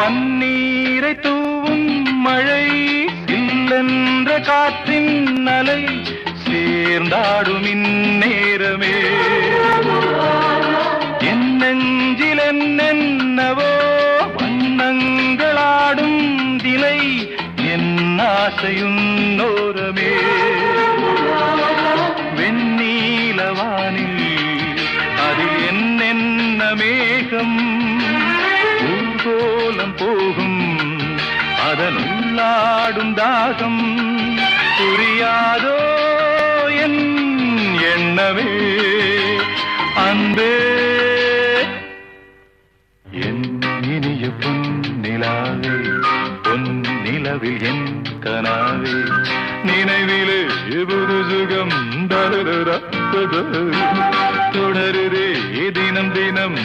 பன்னீரை தூவும் மழை சில்லென்ற காற்றின் அலை சேர்ந்தாடும் இந்நேரமே என் நெஞ்சில் என்னென்னவோ வண்ணங்களாடும் திலை என் ஆசையுன்னோரமே வெண்ணீலவானில் அதில் என்னென்ன மேகம் ஊர்கோலம் போகும் அதனுள்ளாடும் தாகம் புரியாதோ என் எண்ணமே அன்பே என் இனிய பொன்னிலாவே பொன்னிலவில் என் கனாவே நினைவிலே புது சுகம் தொடருதே தினம் தினம்